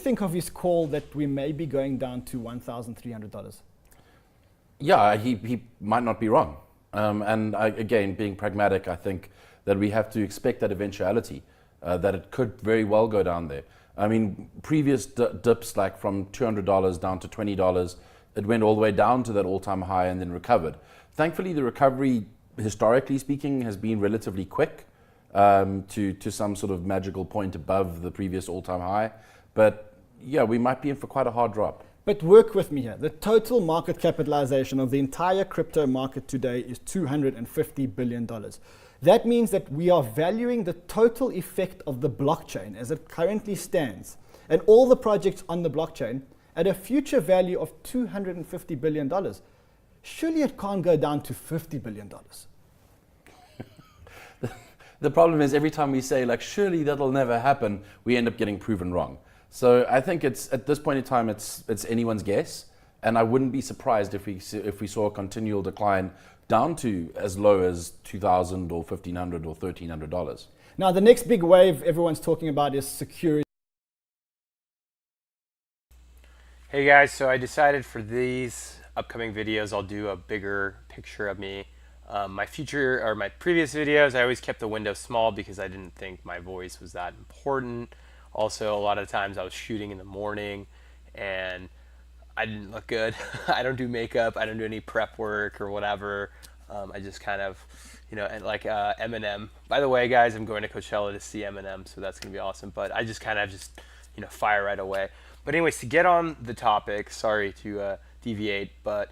think of his call that we may be going down to $1,300? Yeah, he might not be wrong. Again, being pragmatic, I think that we have to expect that eventuality, that it could very well go down there. I mean, previous dips, like from $200 down to $20, it went all the way down to that all-time high and then recovered. Thankfully, the recovery, historically speaking, has been relatively quick to some sort of magical point above the previous all-time high. But yeah, we might be in for quite a hard drop. But work with me here. The total market capitalization of the entire crypto market today is $250 billion. That means that we are valuing the total effect of the blockchain as it currently stands and all the projects on the blockchain at a future value of $250 billion. Surely it can't go down to $50 billion. The problem is every time we say, like, surely that'll never happen, we end up getting proven wrong. So I think it's, at this point in time, it's anyone's guess. And I wouldn't be surprised if we saw a continual decline down to as low as $2,000 or $1,500 or $1,300. Now, the next big wave everyone's talking about is security. Hey guys, so I decided for these upcoming videos, I'll do a bigger picture of me. My previous videos, I always kept the window small because I didn't think my voice was that important. Also, a lot of times I was shooting in the morning and I didn't look good. I don't do makeup. I don't do any prep work or whatever. I just kind of, and like Eminem. By the way, guys, I'm going to Coachella to see Eminem, so that's going to be awesome. But I just kind of fire right away. But anyways, to get on the topic, sorry to deviate, but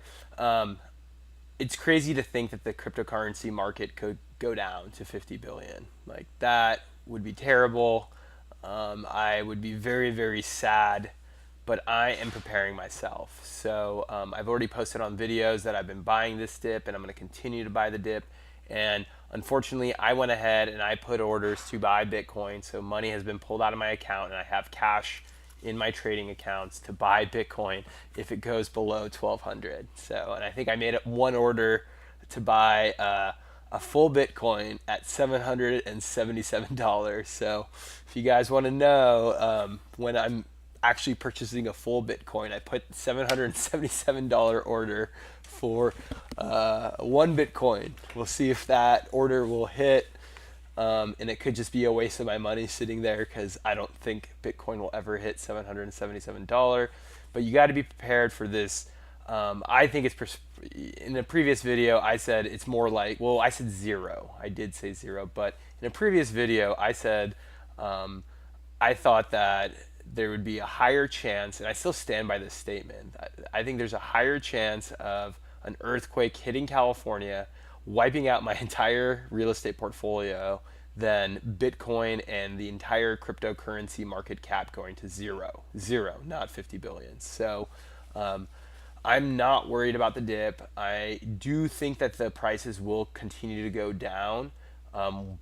it's crazy to think that the cryptocurrency market could go down to 50 billion. Like, that would be terrible. I would be very, very sad, but I am preparing myself. So I've already posted on videos that I've been buying this dip and I'm going to continue to buy the dip. And unfortunately, I went ahead and I put orders to buy Bitcoin. So money has been pulled out of my account and I have cash in my trading accounts to buy Bitcoin if it goes below 1,200. So, and I think I made one order to buy a full Bitcoin at $777. So if you guys want to know, when I'm actually purchasing a full Bitcoin, I put $777 order for one Bitcoin. We'll see if that order will hit. And it could just be a waste of my money sitting there because I don't think Bitcoin will ever hit $777. But you got to be prepared for this. I think it's, in a previous video, I said it's more like, well, I said zero. I did say zero. But in a previous video, I said I thought that there would be a higher chance, and I still stand by this statement. I think there's a higher chance of an earthquake hitting California, wiping out my entire real estate portfolio, than Bitcoin and the entire cryptocurrency market cap going to zero, not 50 billion. So I'm not worried about the dip. I do think that the prices will continue to go down.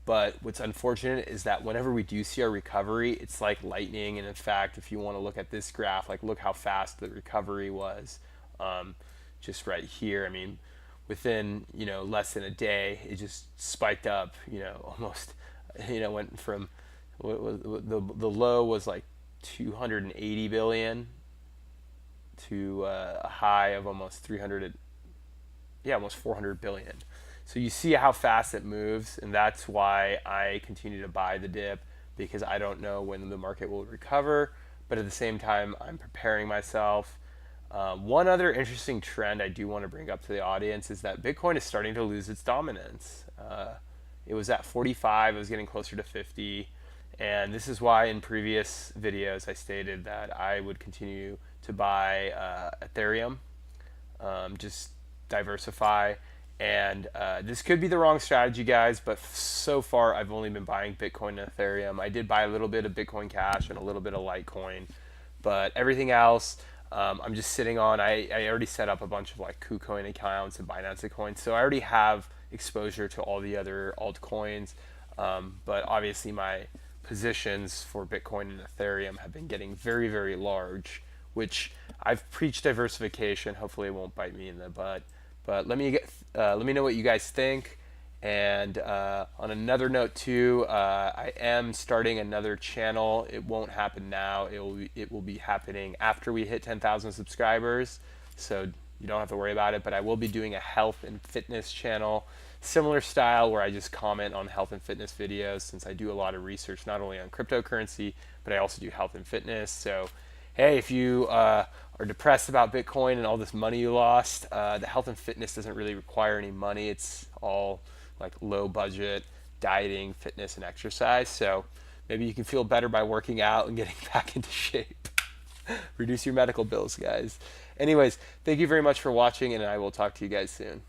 But what's unfortunate is that whenever we do see a recovery, it's like lightning. And in fact, if you want to look at this graph, like, look how fast the recovery was, just right here. I mean, within, less than a day, it just spiked up, almost, went from, the low was like 280 billion to a high of almost 400 billion. So you see how fast it moves, and that's why I continue to buy the dip, because I don't know when the market will recover, but at the same time, I'm preparing myself. One other interesting trend I do want to bring up to the audience is that Bitcoin is starting to lose its dominance. It was at 45, it was getting closer to 50, and this is why in previous videos I stated that I would continue to buy Ethereum, just diversify. And this could be the wrong strategy, guys, but so far I've only been buying Bitcoin and Ethereum. I did buy a little bit of Bitcoin Cash and a little bit of Litecoin, but everything else I'm just sitting on. I already set up a bunch of like KuCoin accounts and Binance coins, so I already have exposure to all the other altcoins, but obviously my positions for Bitcoin and Ethereum have been getting very, very large, which I've preached diversification. Hopefully it won't bite me in the butt. But let me know what you guys think, And on another note too, I am starting another channel. It won't happen now. It will be happening after we hit 10,000 subscribers. So you don't have to worry about it, but I will be doing a health and fitness channel, similar style, where I just comment on health and fitness videos, since I do a lot of research not only on cryptocurrency, but I also do health and fitness. So hey, if you are depressed about Bitcoin and all this money you lost, the health and fitness doesn't really require any money. It's all like low budget dieting, fitness, and exercise. So maybe you can feel better by working out and getting back into shape. Reduce your medical bills, guys. Anyways, thank you very much for watching, and I will talk to you guys soon.